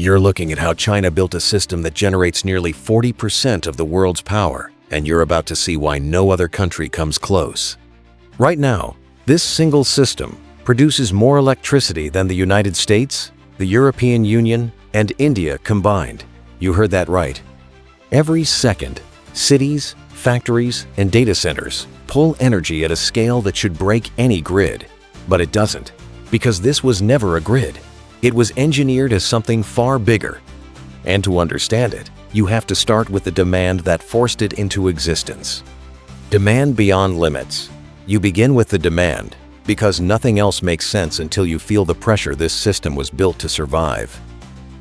You're looking at how China built a system that generates nearly 40% of the world's power, and you're about to see why no other country comes close. Right now, this single system produces more electricity than the United States, the European Union, and India combined. You heard that right. Every second, cities, factories, and data centers pull energy at a scale that should break any grid. But it doesn't, because this was never a grid. It was engineered as something far bigger. And to understand it, you have to start with the demand that forced it into existence. Demand beyond limits. You begin with the demand, because nothing else makes sense until you feel the pressure this system was built to survive.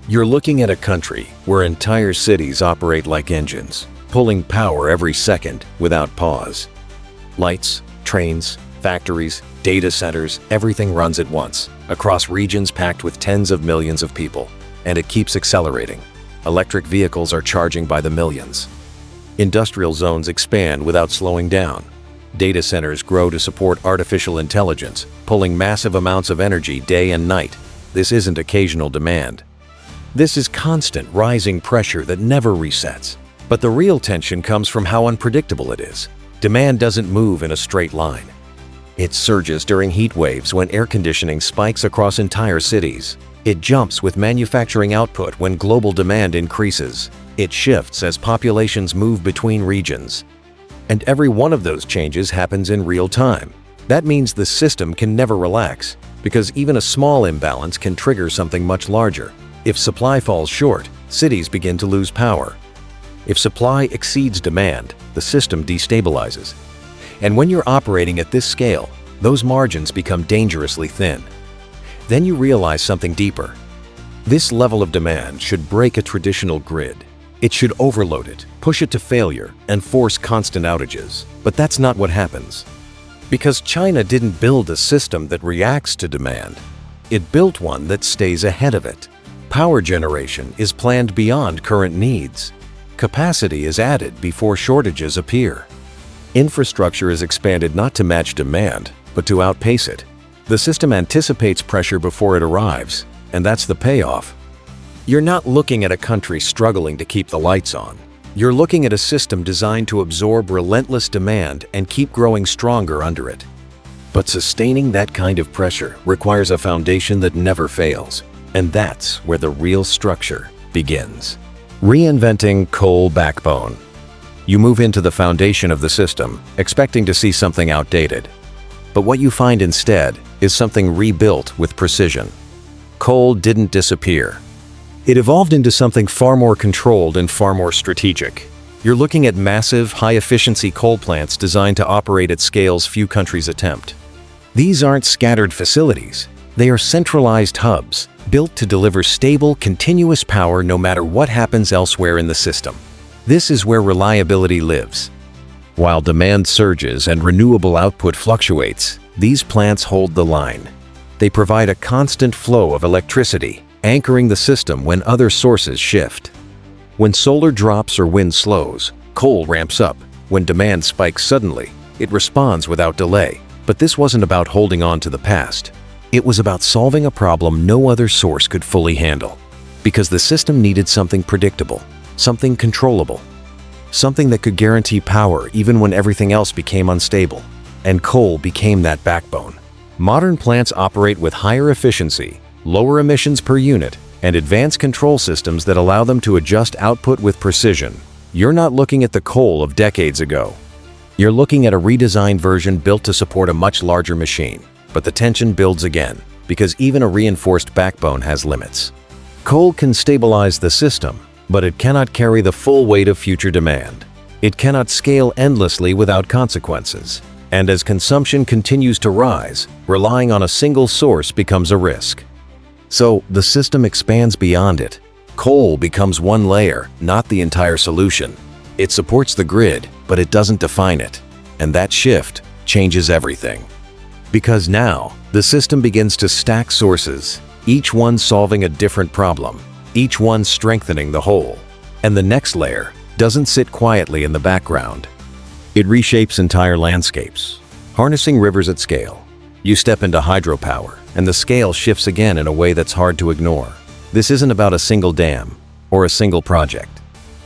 You're looking at a country where entire cities operate like engines, pulling power every second without pause. Lights, trains, factories, data centers, everything runs at once, across regions packed with tens of millions of people. And it keeps accelerating. Electric vehicles are charging by the millions. Industrial zones expand without slowing down. Data centers grow to support artificial intelligence, pulling massive amounts of energy day and night. This isn't occasional demand. This is constant rising pressure that never resets. But the real tension comes from how unpredictable it is. Demand doesn't move in a straight line. It surges during heat waves when air conditioning spikes across entire cities. It jumps with manufacturing output when global demand increases. It shifts as populations move between regions. And every one of those changes happens in real time. That means the system can never relax, because even a small imbalance can trigger something much larger. If supply falls short, cities begin to lose power. If supply exceeds demand, the system destabilizes. And when you're operating at this scale, those margins become dangerously thin. Then you realize something deeper. This level of demand should break a traditional grid. It should overload it, push it to failure, and force constant outages. But that's not what happens. Because China didn't build a system that reacts to demand. It built one that stays ahead of it. Power generation is planned beyond current needs. Capacity is added before shortages appear. Infrastructure is expanded not to match demand, but to outpace it. The system anticipates pressure before it arrives, and that's the payoff. You're not looking at a country struggling to keep the lights on. You're looking at a system designed to absorb relentless demand and keep growing stronger under it. But sustaining that kind of pressure requires a foundation that never fails, and that's where the real structure begins. Reinventing coal backbone. You move into the foundation of the system, expecting to see something outdated. But what you find instead is something rebuilt with precision. Coal didn't disappear. It evolved into something far more controlled and far more strategic. You're looking at massive, high-efficiency coal plants designed to operate at scales few countries attempt. These aren't scattered facilities. They are centralized hubs, built to deliver stable, continuous power no matter what happens elsewhere in the system. This is where reliability lives. While demand surges and renewable output fluctuates, these plants hold the line. They provide a constant flow of electricity, anchoring the system when other sources shift. When solar drops or wind slows, coal ramps up. When demand spikes suddenly, it responds without delay. But this wasn't about holding on to the past. It was about solving a problem no other source could fully handle. Because the system needed something predictable, something controllable, something that could guarantee power even when everything else became unstable. And coal became that backbone. Modern plants operate with higher efficiency, lower emissions per unit, and advanced control systems that allow them to adjust output with precision. You're not looking at the coal of decades ago. You're looking at a redesigned version built to support a much larger machine. But the tension builds again, because even a reinforced backbone has limits. Coal can stabilize the system, but it cannot carry the full weight of future demand. It cannot scale endlessly without consequences. And as consumption continues to rise, relying on a single source becomes a risk. So the system expands beyond it. Coal becomes one layer, not the entire solution. It supports the grid, but it doesn't define it. And that shift changes everything. Because now, the system begins to stack sources, each one solving a different problem, each one strengthening the whole. And the next layer doesn't sit quietly in the background. It reshapes entire landscapes, harnessing rivers at scale. You step into hydropower, and the scale shifts again in a way that's hard to ignore. This isn't about a single dam or a single project.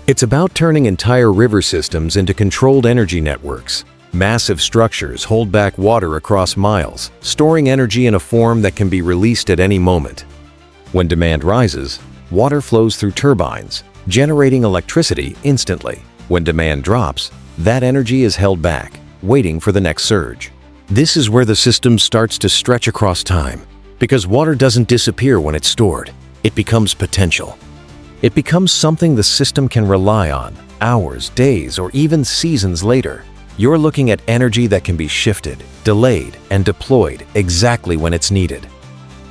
It's about turning entire river systems into controlled energy networks. Massive structures hold back water across miles, storing energy in a form that can be released at any moment. When demand rises, water flows through turbines, generating electricity instantly. When demand drops, that energy is held back, waiting for the next surge. This is where the system starts to stretch across time, because water doesn't disappear when it's stored. It becomes potential. It becomes something the system can rely on, hours, days, or even seasons later. You're looking at energy that can be shifted, delayed, and deployed exactly when it's needed.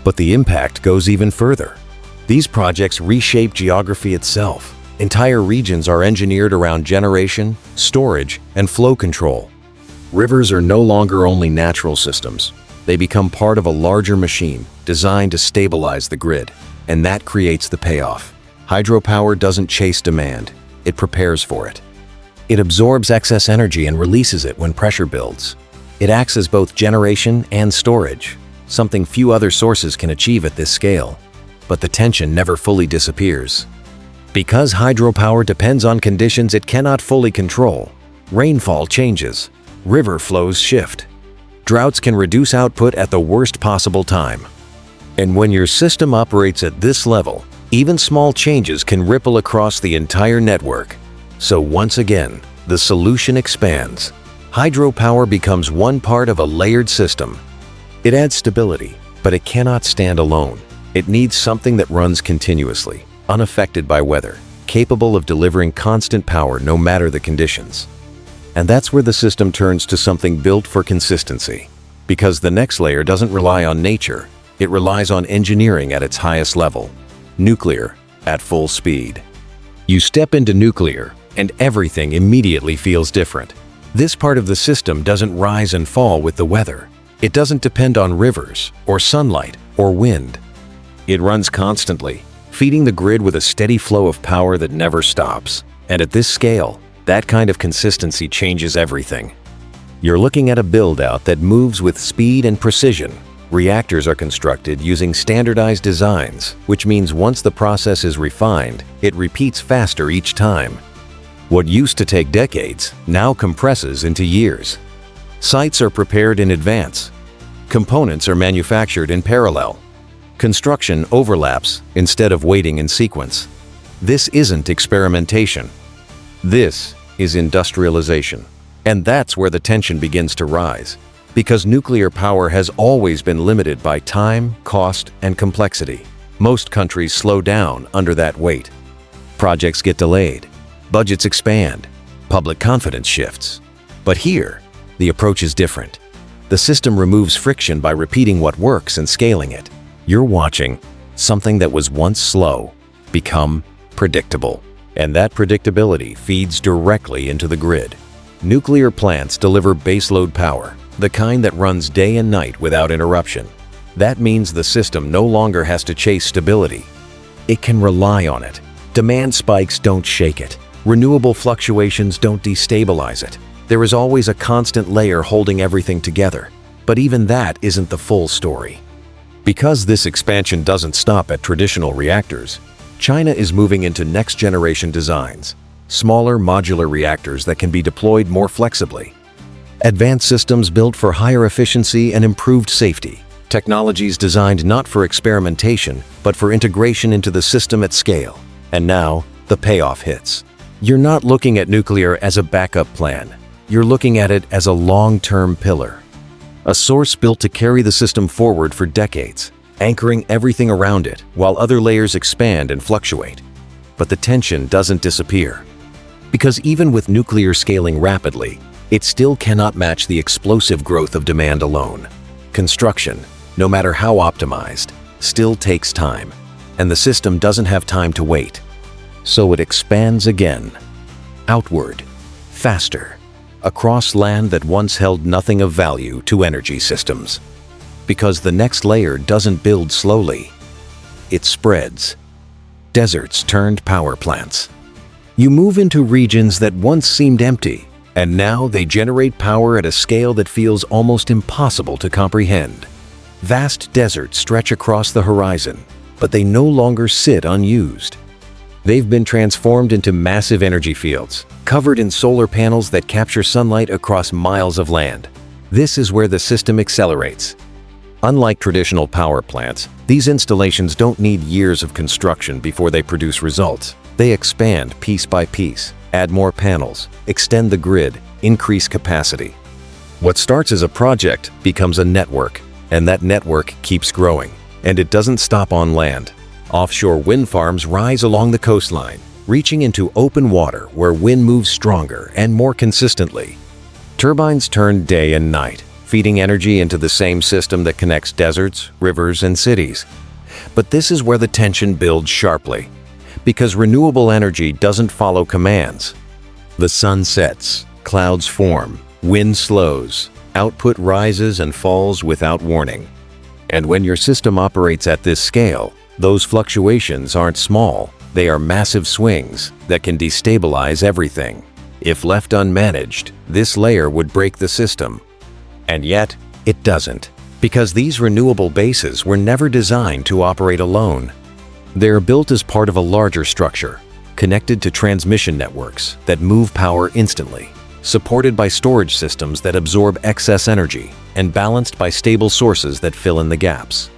But the impact goes even further. These projects reshape geography itself. Entire regions are engineered around generation, storage, and flow control. Rivers are no longer only natural systems. They become part of a larger machine designed to stabilize the grid, and that creates the payoff. Hydropower doesn't chase demand, it prepares for it. It absorbs excess energy and releases it when pressure builds. It acts as both generation and storage, something few other sources can achieve at this scale. But the tension never fully disappears. Because hydropower depends on conditions it cannot fully control, rainfall changes, river flows shift. Droughts can reduce output at the worst possible time. And when your system operates at this level, even small changes can ripple across the entire network. So once again, the solution expands. Hydropower becomes one part of a layered system. It adds stability, but it cannot stand alone. It needs something that runs continuously, unaffected by weather, capable of delivering constant power no matter the conditions. And that's where the system turns to something built for consistency. Because the next layer doesn't rely on nature, it relies on engineering at its highest level. Nuclear at full speed. You step into nuclear, and everything immediately feels different. This part of the system doesn't rise and fall with the weather. It doesn't depend on rivers, or sunlight, or wind. It runs constantly, feeding the grid with a steady flow of power that never stops. And at this scale, that kind of consistency changes everything. You're looking at a build-out that moves with speed and precision. Reactors are constructed using standardized designs, which means once the process is refined, it repeats faster each time. What used to take decades now compresses into years. Sites are prepared in advance. Components are manufactured in parallel. Construction overlaps instead of waiting in sequence. This isn't experimentation. This is industrialization. And that's where the tension begins to rise. Because nuclear power has always been limited by time, cost, and complexity. Most countries slow down under that weight. Projects get delayed. Budgets expand. Public confidence shifts. But here, the approach is different. The system removes friction by repeating what works and scaling it. You're watching something that was once slow become predictable. And that predictability feeds directly into the grid. Nuclear plants deliver baseload power, the kind that runs day and night without interruption. That means the system no longer has to chase stability. It can rely on it. Demand spikes don't shake it. Renewable fluctuations don't destabilize it. There is always a constant layer holding everything together. But even that isn't the full story. Because this expansion doesn't stop at traditional reactors, China is moving into next-generation designs, smaller modular reactors that can be deployed more flexibly. Advanced systems built for higher efficiency and improved safety. Technologies designed not for experimentation, but for integration into the system at scale. And now, the payoff hits. You're not looking at nuclear as a backup plan. You're looking at it as a long-term pillar. A source built to carry the system forward for decades, anchoring everything around it while other layers expand and fluctuate. But the tension doesn't disappear. Because even with nuclear scaling rapidly, it still cannot match the explosive growth of demand alone. Construction, no matter how optimized, still takes time, and the system doesn't have time to wait. So it expands again, outward, faster, across land that once held nothing of value to energy systems. Because the next layer doesn't build slowly, it spreads. Deserts turned power plants. You move into regions that once seemed empty, and now they generate power at a scale that feels almost impossible to comprehend. Vast deserts stretch across the horizon, but they no longer sit unused. They've been transformed into massive energy fields, covered in solar panels that capture sunlight across miles of land. This is where the system accelerates. Unlike traditional power plants, these installations don't need years of construction before they produce results. They expand piece by piece, add more panels, extend the grid, increase capacity. What starts as a project becomes a network, and that network keeps growing. And it doesn't stop on land. Offshore wind farms rise along the coastline, reaching into open water where wind moves stronger and more consistently. Turbines turn day and night, feeding energy into the same system that connects deserts, rivers, and cities. But this is where the tension builds sharply, because renewable energy doesn't follow commands. The sun sets, clouds form, wind slows, output rises and falls without warning. And when your system operates at this scale, those fluctuations aren't small, they are massive swings that can destabilize everything. If left unmanaged, this layer would break the system. And yet, it doesn't, because these renewable bases were never designed to operate alone. They are built as part of a larger structure, connected to transmission networks that move power instantly, supported by storage systems that absorb excess energy, and balanced by stable sources that fill in the gaps.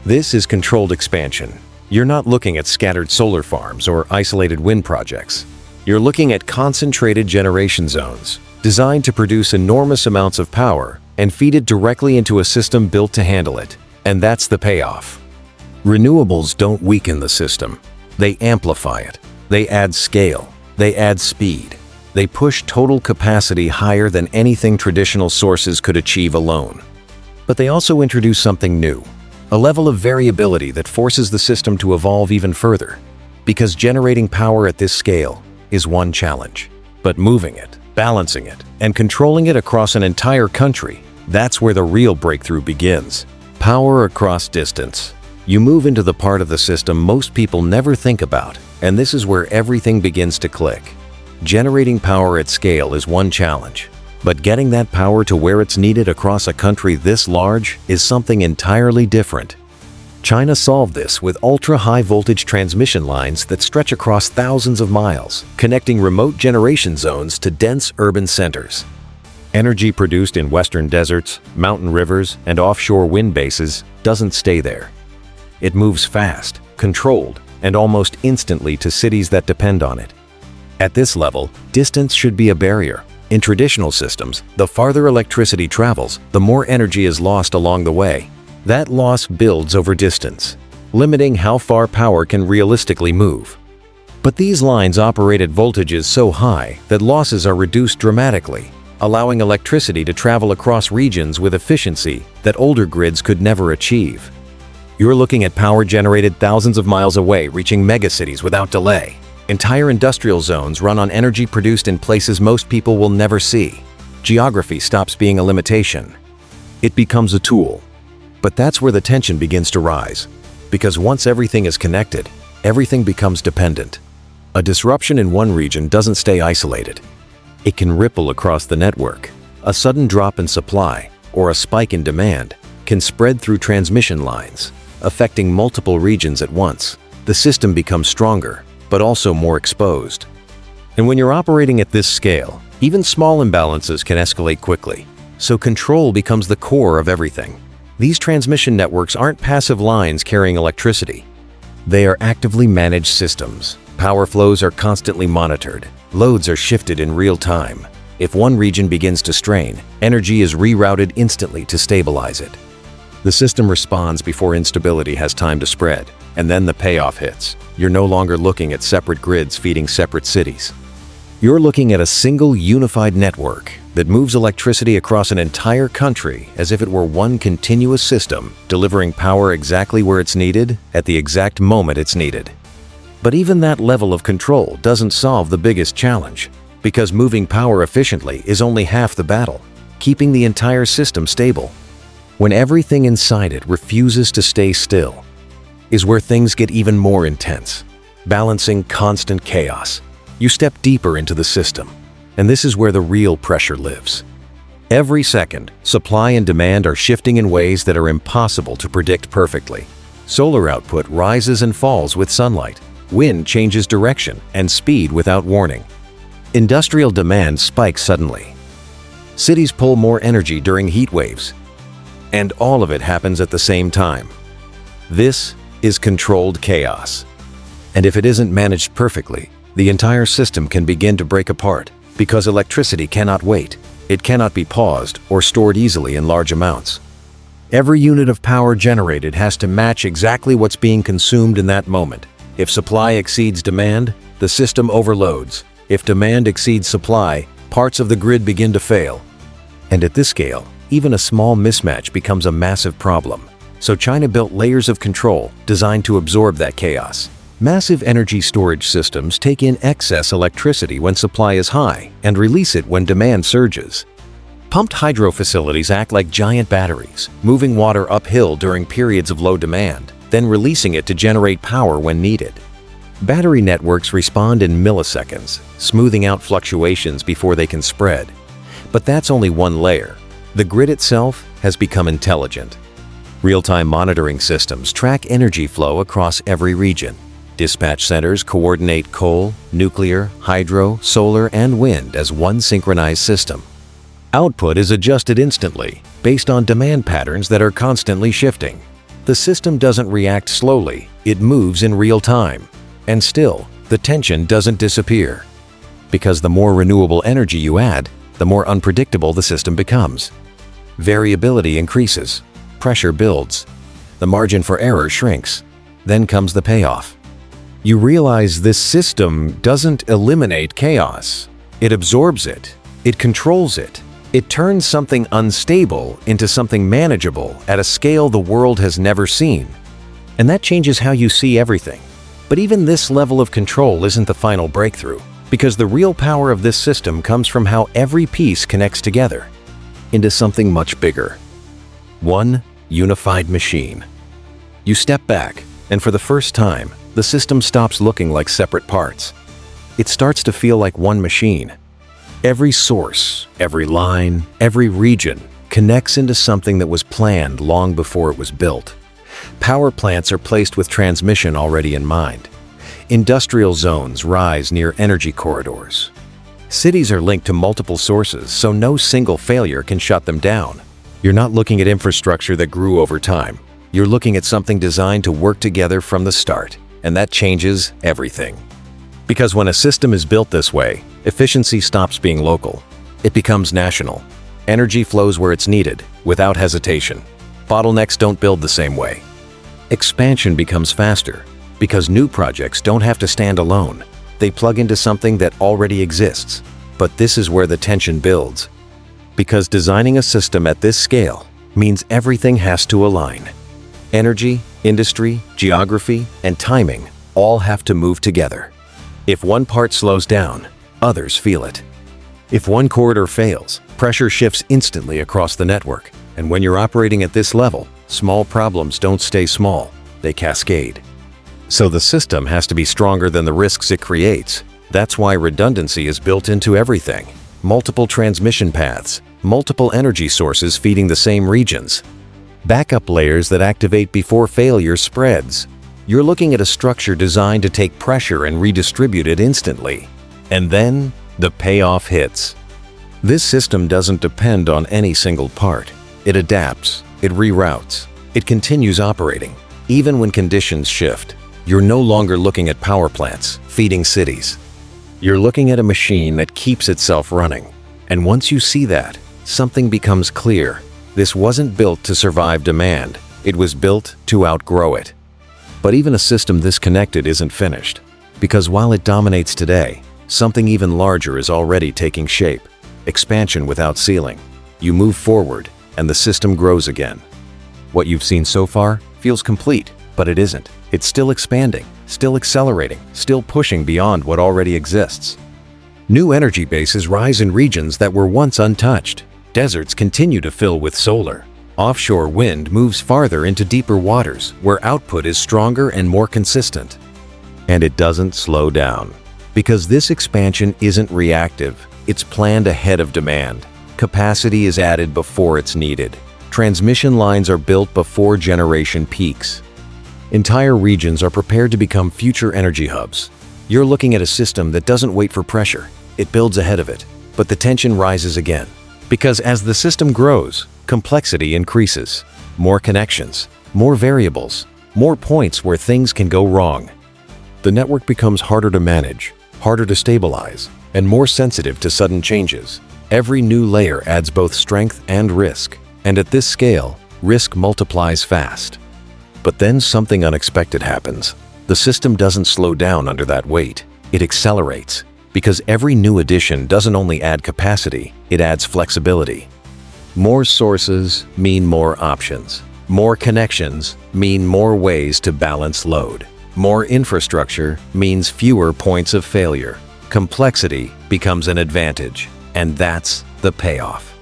This is controlled expansion. You're not looking at scattered solar farms or isolated wind projects. You're looking at concentrated generation zones, designed to produce enormous amounts of power and feed it directly into a system built to handle it. And that's the payoff. Renewables don't weaken the system. They amplify it. They add scale. They add speed. They push total capacity higher than anything traditional sources could achieve alone. But they also introduce something new, a level of variability that forces the system to evolve even further. Because generating power at this scale is one challenge. But moving it, balancing it, and controlling it across an entire country, that's where the real breakthrough begins. Power across distance. You move into the part of the system most people never think about, and this is where everything begins to click. Generating power at scale is one challenge, but getting that power to where it's needed across a country this large is something entirely different. China solved this with ultra-high voltage transmission lines that stretch across thousands of miles, connecting remote generation zones to dense urban centers. Energy produced in western deserts, mountain rivers, and offshore wind bases doesn't stay there. It moves fast, controlled, and almost instantly to cities that depend on it. At this level, distance should be a barrier. In traditional systems, the farther electricity travels, the more energy is lost along the way. That loss builds over distance, limiting how far power can realistically move. But these lines operate at voltages so high that losses are reduced dramatically, allowing electricity to travel across regions with efficiency that older grids could never achieve. You're looking at power generated thousands of miles away, reaching megacities without delay. Entire industrial zones run on energy produced in places most people will never see. Geography stops being a limitation. It becomes a tool. But that's where the tension begins to rise. Because once everything is connected, everything becomes dependent. A disruption in one region doesn't stay isolated. It can ripple across the network. A sudden drop in supply or a spike in demand can spread through transmission lines, affecting multiple regions at once. The system becomes stronger, but also more exposed. And when you're operating at this scale, even small imbalances can escalate quickly. So control becomes the core of everything. These transmission networks aren't passive lines carrying electricity. They are actively managed systems. Power flows are constantly monitored. Loads are shifted in real time. If one region begins to strain, energy is rerouted instantly to stabilize it. The system responds before instability has time to spread, and then the payoff hits. You're no longer looking at separate grids feeding separate cities. You're looking at a single unified network that moves electricity across an entire country as if it were one continuous system, delivering power exactly where it's needed at the exact moment it's needed. But even that level of control doesn't solve the biggest challenge, because moving power efficiently is only half the battle, keeping the entire system stable. When everything inside it refuses to stay still, is where things get even more intense, balancing constant chaos. You step deeper into the system, and this is where the real pressure lives. Every second, supply and demand are shifting in ways that are impossible to predict perfectly. Solar output rises and falls with sunlight. Wind changes direction and speed without warning. Industrial demand spikes suddenly. Cities pull more energy during heat waves. And all of it happens at the same time. This is controlled chaos. And if it isn't managed perfectly, the entire system can begin to break apart because electricity cannot wait. It cannot be paused or stored easily in large amounts. Every unit of power generated has to match exactly what's being consumed in that moment. If supply exceeds demand, the system overloads. If demand exceeds supply, parts of the grid begin to fail. And at this scale, even a small mismatch becomes a massive problem. So China built layers of control designed to absorb that chaos. Massive energy storage systems take in excess electricity when supply is high and release it when demand surges. Pumped hydro facilities act like giant batteries, moving water uphill during periods of low demand, then releasing it to generate power when needed. Battery networks respond in milliseconds, smoothing out fluctuations before they can spread. But that's only one layer. The grid itself has become intelligent. Real-time monitoring systems track energy flow across every region. Dispatch centers coordinate coal, nuclear, hydro, solar, and wind as one synchronized system. Output is adjusted instantly, based on demand patterns that are constantly shifting. The system doesn't react slowly, it moves in real time. And still, the tension doesn't disappear. Because the more renewable energy you add, the more unpredictable the system becomes. Variability increases, pressure builds, the margin for error shrinks. Then comes the payoff. You realize this system doesn't eliminate chaos. It absorbs it. It controls it. It turns something unstable into something manageable at a scale the world has never seen. And that changes how you see everything. But even this level of control isn't the final breakthrough, because the real power of this system comes from how every piece connects together into something much bigger. One unified machine. You step back, and for the first time, the system stops looking like separate parts. It starts to feel like one machine. Every source, every line, every region connects into something that was planned long before it was built. Power plants are placed with transmission already in mind. Industrial zones rise near energy corridors. Cities are linked to multiple sources, so no single failure can shut them down. You're not looking at infrastructure that grew over time. You're looking at something designed to work together from the start, and that changes everything. Because when a system is built this way, efficiency stops being local. It becomes national. Energy flows where it's needed, without hesitation. Bottlenecks don't build the same way. Expansion becomes faster, because new projects don't have to stand alone. They plug into something that already exists. But this is where the tension builds. Because designing a system at this scale means everything has to align. Energy, industry, geography, and timing all have to move together. If one part slows down, others feel it. If one corridor fails, pressure shifts instantly across the network. And when you're operating at this level, small problems don't stay small, they cascade. So the system has to be stronger than the risks it creates. That's why redundancy is built into everything. Multiple transmission paths, multiple energy sources feeding the same regions. Backup layers that activate before failure spreads. You're looking at a structure designed to take pressure and redistribute it instantly. And then, the payoff hits. This system doesn't depend on any single part. It adapts, it reroutes, it continues operating. Even when conditions shift, you're no longer looking at power plants feeding cities. You're looking at a machine that keeps itself running. And once you see that, something becomes clear. This wasn't built to survive demand. It was built to outgrow it. But even a system this connected isn't finished. Because while it dominates today, something even larger is already taking shape. Expansion without ceiling. You move forward, and the system grows again. What you've seen so far feels complete, but it isn't. It's still expanding, still accelerating, still pushing beyond what already exists. New energy bases rise in regions that were once untouched. Deserts continue to fill with solar. Offshore wind moves farther into deeper waters, where output is stronger and more consistent. And it doesn't slow down. Because this expansion isn't reactive, it's planned ahead of demand. Capacity is added before it's needed. Transmission lines are built before generation peaks. Entire regions are prepared to become future energy hubs. You're looking at a system that doesn't wait for pressure, it builds ahead of it. But the tension rises again. Because as the system grows, complexity increases. More connections, more variables, more points where things can go wrong. The network becomes harder to manage, harder to stabilize, and more sensitive to sudden changes. Every new layer adds both strength and risk. And at this scale, risk multiplies fast. But then something unexpected happens. The system doesn't slow down under that weight. It accelerates. Because every new addition doesn't only add capacity, it adds flexibility. More sources mean more options. More connections mean more ways to balance load. More infrastructure means fewer points of failure. Complexity becomes an advantage, and that's the payoff.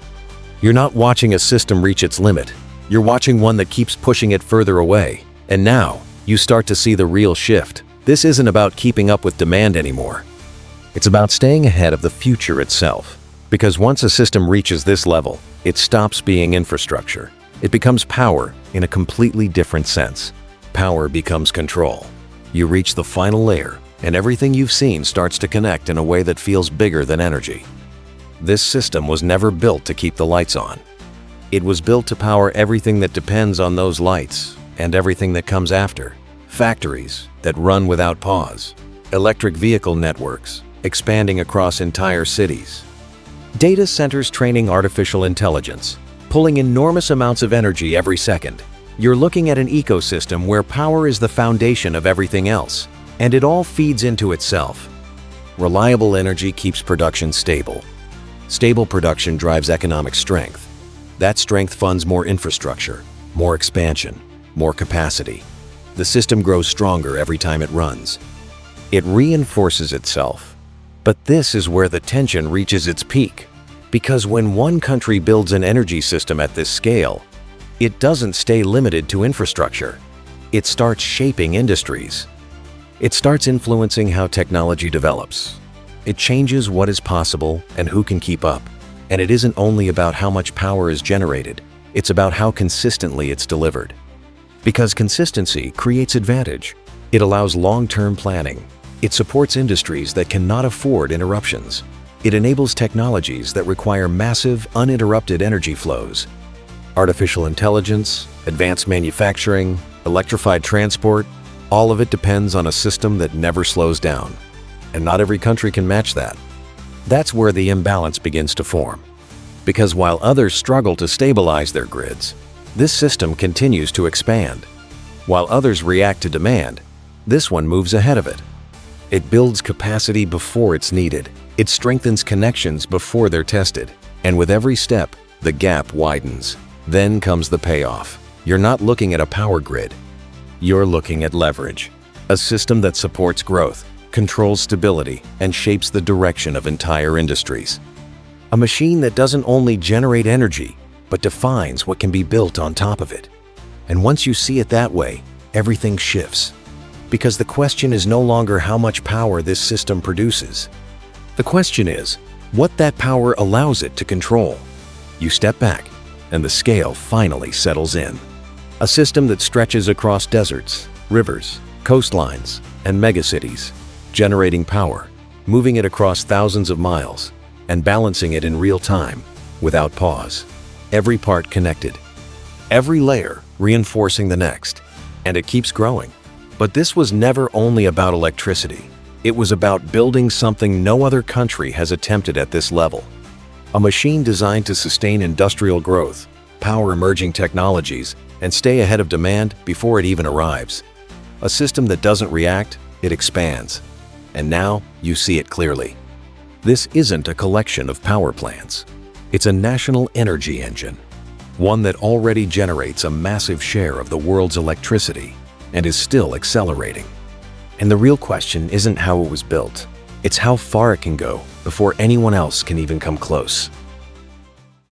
You're not watching a system reach its limit. You're watching one that keeps pushing it further away. And now, you start to see the real shift. This isn't about keeping up with demand anymore. It's about staying ahead of the future itself. Because once a system reaches this level, it stops being infrastructure. It becomes power in a completely different sense. Power becomes control. You reach the final layer, and everything you've seen starts to connect in a way that feels bigger than energy. This system was never built to keep the lights on. It was built to power everything that depends on those lights and everything that comes after. Factories that run without pause. Electric vehicle networks expanding across entire cities. Data centers training artificial intelligence, pulling enormous amounts of energy every second. You're looking at an ecosystem where power is the foundation of everything else, and it all feeds into itself. Reliable energy keeps production stable. Stable production drives economic strength. That strength funds more infrastructure, more expansion, more capacity. The system grows stronger every time it runs. It reinforces itself. But this is where the tension reaches its peak. Because when one country builds an energy system at this scale, it doesn't stay limited to infrastructure. It starts shaping industries. It starts influencing how technology develops. It changes what is possible and who can keep up. And it isn't only about how much power is generated, it's about how consistently it's delivered. Because consistency creates advantage. It allows long-term planning. It supports industries that cannot afford interruptions. It enables technologies that require massive, uninterrupted energy flows. Artificial intelligence, advanced manufacturing, electrified transport, all of it depends on a system that never slows down. And not every country can match that. That's where the imbalance begins to form. Because while others struggle to stabilize their grids, this system continues to expand. While others react to demand, this one moves ahead of it. It builds capacity before it's needed. It strengthens connections before they're tested. And with every step, the gap widens. Then comes the payoff. You're not looking at a power grid. You're looking at leverage. A system that supports growth, controls stability, and shapes the direction of entire industries. A machine that doesn't only generate energy, but defines what can be built on top of it. And once you see it that way, everything shifts. Because the question is no longer how much power this system produces. The question is, what that power allows it to control. You step back, and the scale finally settles in. A system that stretches across deserts, rivers, coastlines, and megacities, generating power, moving it across thousands of miles, and balancing it in real time, without pause. Every part connected. Every layer reinforcing the next. And it keeps growing. But this was never only about electricity. It was about building something no other country has attempted at this level. A machine designed to sustain industrial growth, power emerging technologies, and stay ahead of demand before it even arrives. A system that doesn't react, it expands. And now you see it clearly. This isn't a collection of power plants. It's a national energy engine. One that already generates a massive share of the world's electricity and is still accelerating. And the real question isn't how it was built. It's how far it can go before anyone else can even come close.